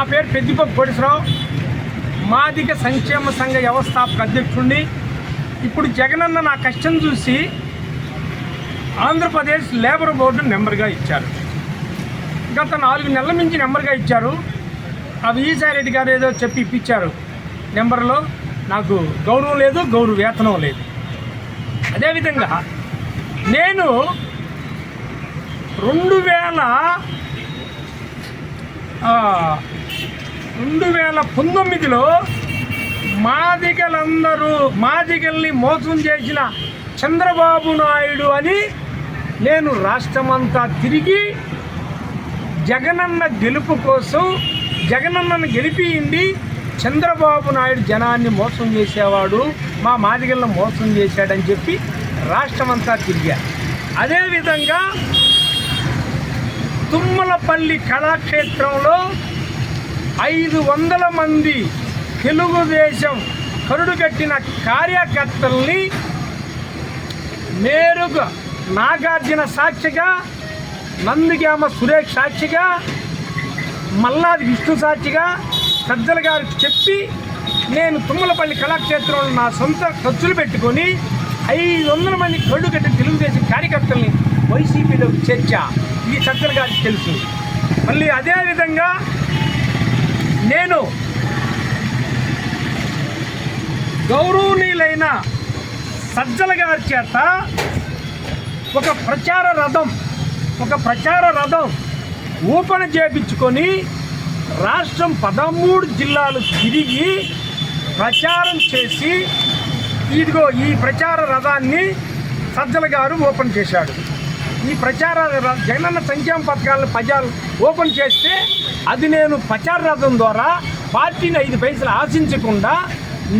నా పేరు పెద్దిపప్పు కోటేశ్వరరావు, మాదిగ సంక్షేమ సంఘ వ్యవస్థాపక అధ్యక్షుడిని. ఇప్పుడు జగనన్న నా కష్టం చూసి ఆంధ్రప్రదేశ్ లేబర్ బోర్డు నెంబర్గా ఇచ్చారు. గత 4 నెలల నుంచి నెంబర్గా ఇచ్చారు. ఆ విజయసాయిరెడ్డి గారు ఏదో చెప్పి ఇప్పించారు. నెంబర్లో నాకు గౌరవం లేదు, గౌరవ వేతనం లేదు. అదేవిధంగా నేను 2019లో మాదిగల్ని మోసం చేసిన చంద్రబాబు నాయుడు అని నేను రాష్ట్రమంతా తిరిగి జగనన్న గెలుపు కోసం జగనన్నను గెలిపియండి, చంద్రబాబు నాయుడు జనాన్ని మోసం చేసేవాడు, మా మాదిగలను మోసం చేశాడని చెప్పి రాష్ట్రమంతా తిరిగారు. అదేవిధంగా తుమ్మలపల్లి కళాక్షేత్రంలో 500 మంది తెలుగుదేశం కరుడుగట్టిన కార్యకర్తల్ని నేరుగా నాగార్జున సాక్షిగా, నందిగామ సురేష్ సాక్షిగా, మల్లాది విష్ణు సాక్షిగా సజ్జల గారికి చెప్పి నేను తుమ్మలపల్లి కళాక్షేత్రంలో నా సొంత ఖర్చులు పెట్టుకొని 500 మంది కరుడుగట్టిన తెలుగుదేశం కార్యకర్తల్ని వైసీపీలోకి చేర్చా. ఈ సజ్జల గారికి తెలుసు. మళ్ళీ అదేవిధంగా నేను గౌరవనీయులైన సజ్జల గారి చేత ఒక ప్రచార రథం ఓపెన్ చేయించుకొని రాష్ట్రం 13 జిల్లాలు తిరిగి ప్రచారం చేసి, ఇదిగో ఈ ప్రచార రథాన్ని సజ్జల గారు ఓపెన్ చేశాడు. ఈ ప్రచార జగనన్న సంక్షేమ పథకాలను ప్రజలు ఓపెన్ చేస్తే అది నేను ప్రచార రథం ద్వారా పార్టీని 5 పైసలు ఆశించకుండా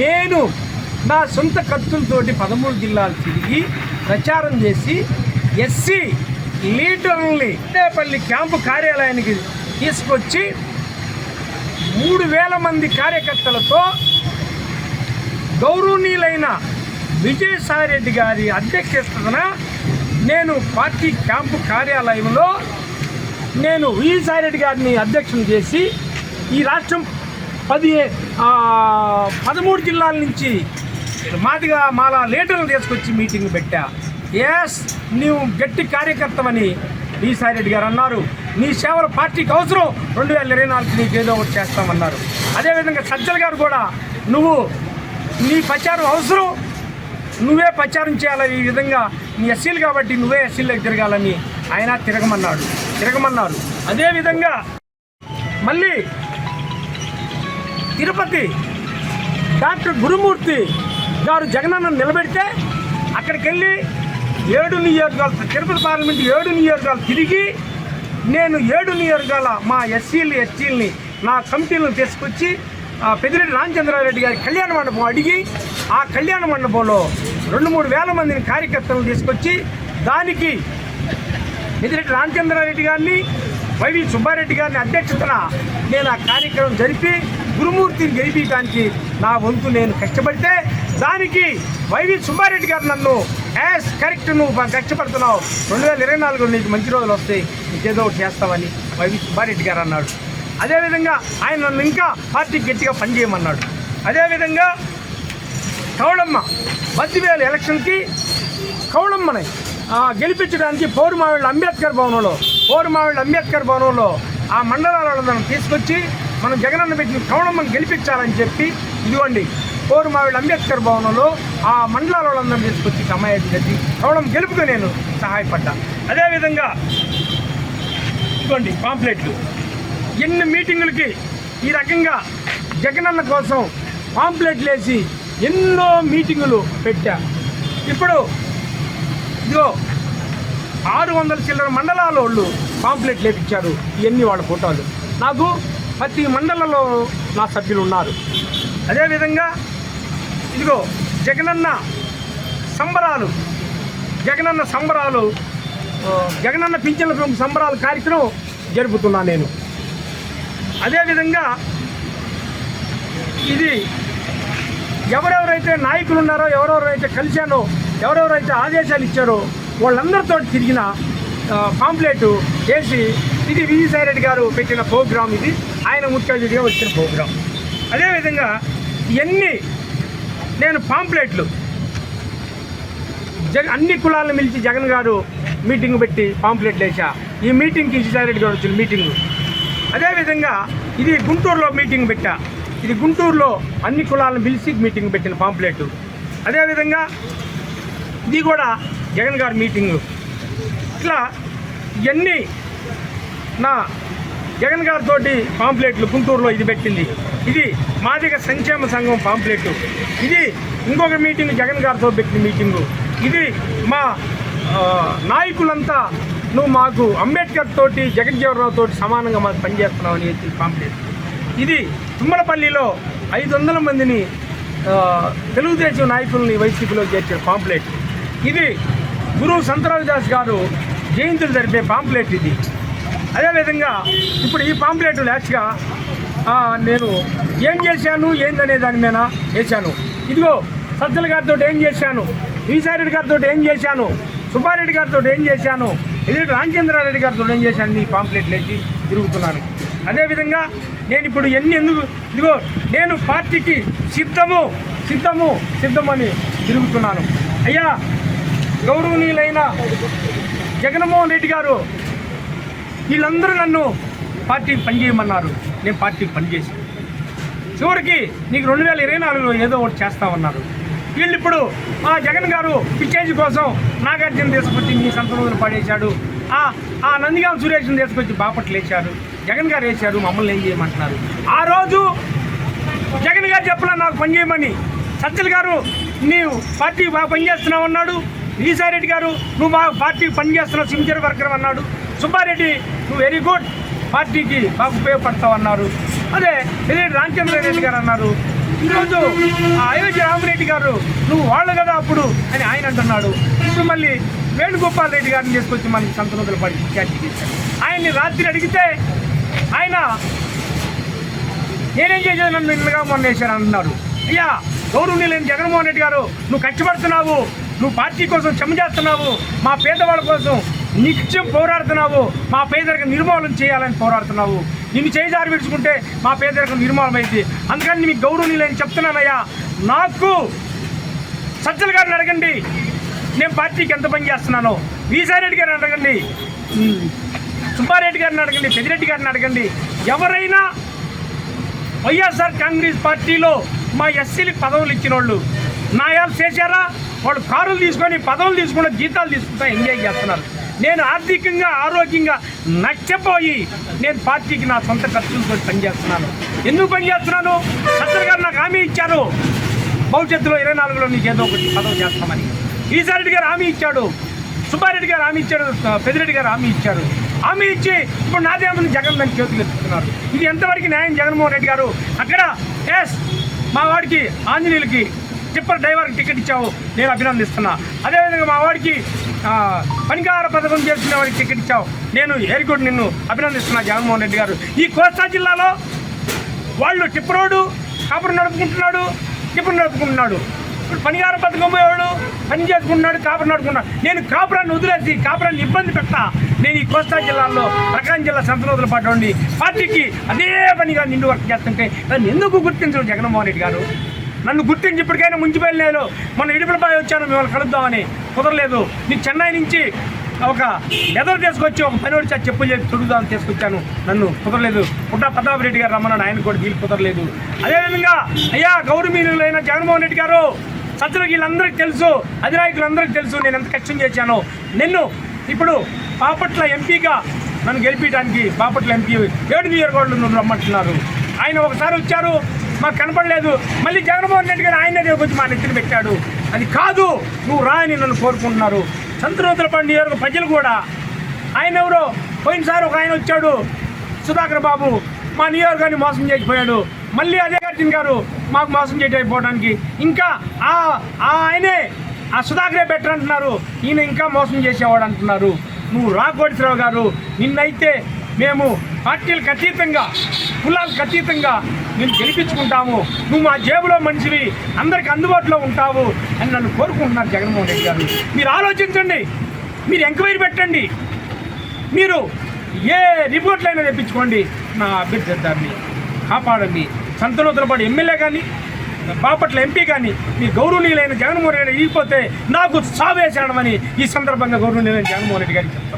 నేను నా సొంత ఖర్చులతోటి 13 జిల్లాలు తిరిగి ప్రచారం చేసి ఎస్సీ లీడర్లని పల్లి క్యాంపు కార్యాలయానికి తీసుకొచ్చి 3000 మంది కార్యకర్తలతో గౌరవనీయులైన విజయసాయిరెడ్డి గారి అధ్యక్షతన నేను పార్టీ క్యాంపు కార్యాలయంలో నేను విజయసాయిరెడ్డి గారిని అధ్యక్షుని చేసి ఈ రాష్ట్రం 13 జిల్లాల నుంచి మాదిగా మాలా లీడర్లు తీసుకొచ్చి మీటింగ్ పెట్టా. ఎస్, నీవు గట్టి కార్యకర్తవని విజయసాయిరెడ్డి గారు అన్నారు. నీ సేవలు పార్టీకి అవసరం, 2024 నీకు ఏదో ఒకటి చేస్తామన్నారు. అదేవిధంగా సజ్జల గారు కూడా నువ్వు నీ ప్రచారం అవసరం, నువ్వే ప్రచారం చేయాలి, ఈ విధంగా నీ ఎస్సీలు కాబట్టి నువ్వే ఎస్సీలకు తిరగాలని ఆయన తిరగమన్నారు. అదేవిధంగా మళ్ళీ తిరుపతి డాక్టర్ గురుమూర్తి గారు జగనన్న నిలబెడితే అక్కడికి వెళ్ళి 7 నియోజకవర్గాలు, తిరుపతి పార్లమెంట్ 7 నియోజకవర్గాలు తిరిగి నేను 7 నియోజకవర్గాల మా ఎస్సీలని నా కమిటీలను తీసుకొచ్చి పెద్దిరెడ్డి రామచంద్రారెడ్డి గారి కళ్యాణ మండపం అడిగి ఆ కళ్యాణ మండపంలో 2-3 వేల మందిని కార్యకర్తలను తీసుకొచ్చి దానికి పెద్దిరెడ్డి రామచంద్రారెడ్డి గారిని, వైవి సుబ్బారెడ్డి గారిని అధ్యక్షతన నేను ఆ కార్యక్రమం జరిపి గురుమూర్తిని గెలిపించడానికి నా వంతు నేను కష్టపడితే దానికి వైవి సుబ్బారెడ్డి గారు నన్ను కరెక్ట్, నువ్వు కష్టపడుతున్నావు, 2024 నీకు మంచి రోజులు వస్తాయి, నీకేదో ఒకటి చేస్తామని వైవి సుబ్బారెడ్డి గారు అన్నాడు. అదేవిధంగా ఆయన నన్ను ఇంకా పార్టీకి గట్టిగా పనిచేయమన్నాడు. అదేవిధంగా కౌళమ్మ బద్దివేలు ఎలక్షన్కి కౌళమ్మని గెలిపించడానికి పౌరమావిళ్ళ అంబేద్కర్ భవనంలో ఆ మండలాలను తీసుకొచ్చి మనం జగనన్న పెట్టిన కౌళమ్మని గెలిపించాలని చెప్పి ఇదిగోండి పౌరమావిళ్ళ అంబేద్కర్ భవనంలో ఆ మండలాల వాళ్ళందరినీ తీసుకొచ్చి సమావేశం చేసి కౌళమ్మ గెలుపుగా నేను సహాయపడ్డా. అదేవిధంగా ఇదిగోండి పాంప్లెట్లు, ఎన్ని మీటింగులకి ఈ రకంగా జగనన్న కోసం పాంప్లెట్లు వేసి ఎన్నో మీటింగులు పెట్టా. ఇప్పుడు ఇదిగో 600 చిల్లర మండలాల వాళ్ళు పాంప్లెట్లు వేపించారు. ఇవన్నీ వాళ్ళ ఫోటోలు. నాకు ప్రతి మండలంలో నా సభ్యులు ఉన్నారు. అదేవిధంగా ఇదిగో జగనన్న సంబరాలు జగనన్న పింఛన్ల సంబరాల కార్యక్రమం జరుపుతున్నా నేను. అదేవిధంగా ఇది ఎవరెవరైతే నాయకులు ఉన్నారో, ఎవరెవరైతే కలిశానో, ఎవరెవరైతే ఆదేశాలు ఇచ్చారో వాళ్ళందరితో తిరిగిన పాంప్లెట్ చేసి ఇది విజయసాయిరెడ్డి గారు పెట్టిన ప్రోగ్రామ్ ఇది. ఆయన ముఖ్య అతిథిగా వచ్చిన ప్రోగ్రాం. అదేవిధంగా ఇవన్నీ నేను పాంప్లెట్లు అన్ని కులాలను పిలిచి జగన్ గారు మీటింగ్ పెట్టి పాంప్లెట్లు వేసా. ఈ మీటింగ్కి విజయసాయిరెడ్డి గారు వచ్చిన మీటింగు. అదేవిధంగా ఇది గుంటూరులో మీటింగ్ పెట్టా. ఇది గుంటూరులో అన్ని కులాలను పిలిచి మీటింగ్ పెట్టిన పాంప్లెట్. అదేవిధంగా ఇది కూడా జగన్ గారి మీటింగు. ఇట్లా ఇవన్నీ నా జగన్ గారితో పాంప్లెట్లు గుంటూరులో ఇది పెట్టింది. ఇది మాదిగ సంక్షేమ సంఘం పాంప్లెట్. ఇది ఇంకొక మీటింగ్ జగన్ గారితో పెట్టిన మీటింగు. ఇది మా నాయకులంతా నువ్వు మాకు అంబేద్కర్ తోటి జగజ్జీవనరావు తోటి సమానంగా మాకు పనిచేస్తున్నావు అని పాంప్లెట్. ఇది తుమ్మలపల్లిలో 500 మందిని తెలుగుదేశం నాయకుల్ని వైసీపీలో చేర్చిన పాంప్లెట్. ఇది గురువు సంతరావిదాస్ గారు జయంతులు జరిపే పాంప్లెట్ ఇది. అదేవిధంగా ఇప్పుడు ఈ పాంప్లెట్ లాస్ట్గా నేను ఏం చేశాను ఏందనే దాని మీద వేశాను. ఇదిగో సజ్జల గారితో ఏం చేశాను, విజయసాయిరెడ్డి గారితో ఏం చేశాను, సుబ్బారెడ్డి గారితో ఏం చేశాను, ఇది రామచంద్రారెడ్డి గారితో ఏం చేశాను ఈ పాంప్లెట్లు వేసి తిరుగుతున్నాను. అదేవిధంగా నేను ఇప్పుడు ఎందుకు ఇదిగో నేను పార్టీకి సిద్ధమని తిరుగుతున్నాను. అయ్యా గౌరవనీయులైన జగన్మోహన్ రెడ్డి గారు వీళ్ళందరూ నన్ను పార్టీకి పనిచేయమన్నారు. నేను పార్టీకి పనిచేశాను. చివరికి నీకు 2024లో ఏదో ఒకటి చేస్తామన్నారు. వీళ్ళు ఇప్పుడు మా జగన్ గారు పిచ్చేజ్ కోసం నాగార్జున తీసుకొచ్చి మీ సంతలోదులు పడేశాడు. ఆ నందిగాం సురేష్ని తీసుకొచ్చి బాపట్లు వేశారు. జగన్ గారు వేశారు. మమ్మల్ని ఏం చేయమంటున్నారు? ఆ రోజు జగన్ గారు చెప్పలా నాకు పని చేయమని. సజ్జల గారు నీవు పార్టీకి బాగా పనిచేస్తున్నావు అన్నాడు. విజయసాయిరెడ్డి గారు నువ్వు మా పార్టీకి పనిచేస్తున్నావు, సిన్సియర్ వర్కర్ అన్నాడు. సుబ్బారెడ్డి నువ్వు వెరీ గుడ్, పార్టీకి బాగా ఉపయోగపడతావు అన్నారు. అదే రామచంద్రారెడ్డి గారు అన్నారు. ఈరోజు అయోధ్య రామరెడ్డి గారు నువ్వు వాళ్ళు కదా అప్పుడు అని ఆయన అంటున్నాడు. ఇప్పుడు మళ్ళీ వేణుగోపాల్ రెడ్డి గారిని తీసుకొచ్చి మనకి సంతనూతలు పడి క్యాచ్ చేశారు. ఆయన్ని రాత్రి అడిగితే ఆయన నేనేం చేసేది నన్ను నిన్నగా మొన్న వేశాను అంటున్నారు. అయ్యా గౌరవనీయులైన జగన్మోహన్ రెడ్డి గారు నువ్వు కష్టపడుతున్నావు, నువ్వు పార్టీ కోసం శ్రమ చేస్తున్నావు, మా పేదవాళ్ళ కోసం నిత్యం పోరాడుతున్నావు, మా పేదరికం నిర్మూలన చేయాలని పోరాడుతున్నావు. నిన్ను చేజారి విడుచుకుంటే మా పేదరికం నిర్మూలమైంది. అందుకని మీకు గౌరవనీయులని చెప్తున్నానయ్యా. నాకు సజ్జల గారిని అడగండి నేను పార్టీకి ఎంత పని చేస్తున్నానో, విజయసాయిరెడ్డి గారిని అడగండి, సుబ్బారెడ్డి గారిని అడగండి, పెద్దిరెడ్డి గారిని అడగండి. ఎవరైనా వైఎస్ఆర్ కాంగ్రెస్ పార్టీలో మా ఎస్సీలకు పదవులు ఇచ్చిన వాళ్ళు న్యాయాలు చేశారా? వాళ్ళు కారులు తీసుకొని పదవులు తీసుకున్న జీతాలు తీసుకుంటా ఎంజాయ్ చేస్తున్నారు. నేను ఆర్థికంగా ఆరోగ్యంగా నచ్చపోయి నేను పార్టీకి నా సొంత ఖర్చులతో పనిచేస్తున్నాను. ఎందుకు పనిచేస్తున్నాను? సజ్జల గారు నాకు హామీ ఇచ్చారు భవిష్యత్తులో 24లో నీకు ఏదో ఒకటి పదవి చేస్తామని. విజయసాయిరెడ్డి గారు హామీ ఇచ్చాడు, సుబ్బారెడ్డి గారు హామీ ఇచ్చాడు, పెద్దిరెడ్డి గారు హామీ ఇచ్చారు. హామీ ఇచ్చి ఇప్పుడు నాదేమని జగన్ దాన్ని చేతులు ఎత్తుతున్నారు. ఇది ఎంతవరకు న్యాయం జగన్మోహన్ రెడ్డి గారు? అక్కడ మా వాడికి ఆంజనేయులకి టిప్పర్ డ్రైవర్కి టికెట్ ఇచ్చావు, నేను అభినందిస్తున్నా. అదేవిధంగా మా వాడికి పనికార పథకం చేస్తున్న వాడికి టికెట్ ఇచ్చావు, నేను ఏరికోటి నిన్ను అభినందిస్తున్నా జగన్మోహన్ రెడ్డి గారు. ఈ కోస్తా జిల్లాలో వాళ్ళు టిప్పరోడు కాపురం నడుపుకుంటున్నాడు. ఇప్పుడు పనికార పథకం పోయేవాడు పని చేసుకుంటున్నాడు, కాపురం నడుపుకున్నాడు. నేను కాపురాన్ని వదిలేసి కాపురాన్ని ఇబ్బంది పెట్టా. నేను ఈ కోస్తా జిల్లాలో ప్రకాశం జిల్లా సంతనూతల పాటు పార్టీకి అదే పనిగా నిండు వర్క్ చేస్తుంటే నన్ను ఎందుకు గుర్తించరు జగన్మోహన్ రెడ్డి గారు? నన్ను గుర్తించి ఇప్పటికైనా ముంచిపోయి నేను మొన్న ఇడుపులపై వచ్చాను మిమ్మల్ని కలుద్దామని, కుదరలేదు. నీకు చెన్నై నుంచి ఒక లెదర్ తీసుకొచ్చి ఒక పనివాడి చెప్పులు చేసి తొడుగుదామని తీసుకొచ్చాను, నన్ను కుదరలేదు. పుట్టా ప్రతాపరెడ్డి గారు రమ్మన్నాడు, ఆయన కూడా వీళ్ళు కుదరలేదు. అదేవిధంగా అయ్యా గౌరవనీయులైన జగన్మోహన్ రెడ్డి గారు సజ్జల వీళ్ళందరికీ తెలుసు, అధినాయకులందరికీ తెలుసు నేను ఎంత కష్టం చేశాను. నిన్ను ఇప్పుడు బాపట్ల ఎంపీగా నన్ను గెలిపించడానికి బాపట్ల ఎంపీ 7 నియోజకవర్గాలు నన్ను రమ్మంటున్నారు. ఆయన ఒకసారి వచ్చారు, మాకు కనపడలేదు. మళ్ళీ జగన్మోహన్ రెడ్డి గారు ఆయనే వచ్చి మా నెత్తిన పెట్టాడు. అది కాదు, నువ్వు రా అని నన్ను కోరుకుంటున్నారు. సంతనూతలపాడు నియోజకవర్గ ప్రజలు కూడా. ఆయన ఎవరో పోయినసారి ఒక ఆయన వచ్చాడు, సుధాకర్ బాబు, మా నియోజకవర్గాన్ని మోసం చేసిపోయాడు. మళ్ళీ అదే అర్జున్ గారు మాకు మోసం చేయకపోవడానికి ఇంకా ఆయనే ఆ సుధాకరే బెటర్ అంటున్నారు, ఈయన ఇంకా మోసం చేసేవాడు అంటున్నారు. నువ్వు రా కోటేశ్వరరావు గారు, నిన్నైతే మేము పార్టీలకు అతీతంగా కులాలకు అతీతంగా నేను గెలిపించుకుంటాము, నువ్వు మా జేబులో మనిషివి, అందరికి అందుబాటులో ఉంటావు అని నన్ను కోరుకుంటున్నారు జగన్మోహన్ రెడ్డి గారు. మీరు ఆలోచించండి, మీరు ఎంక్వైరీ పెట్టండి, మీరు ఏ రిపోర్ట్లైనా తెప్పించుకోండి. నా అభ్యర్థిద్దాన్ని కాపాడండి. సంతనూతలపాడు ఎమ్మెల్యే కానీ బాపట్ల ఎంపీ కానీ మీ గౌరవనీయులైన జగన్మోహన్ రెడ్డి ఇగిపోతే నాకు సావేసేయడమని ఈ సందర్భంగా గౌరవనీయులైన జగన్మోహన్ రెడ్డి గారికి చెప్తాను.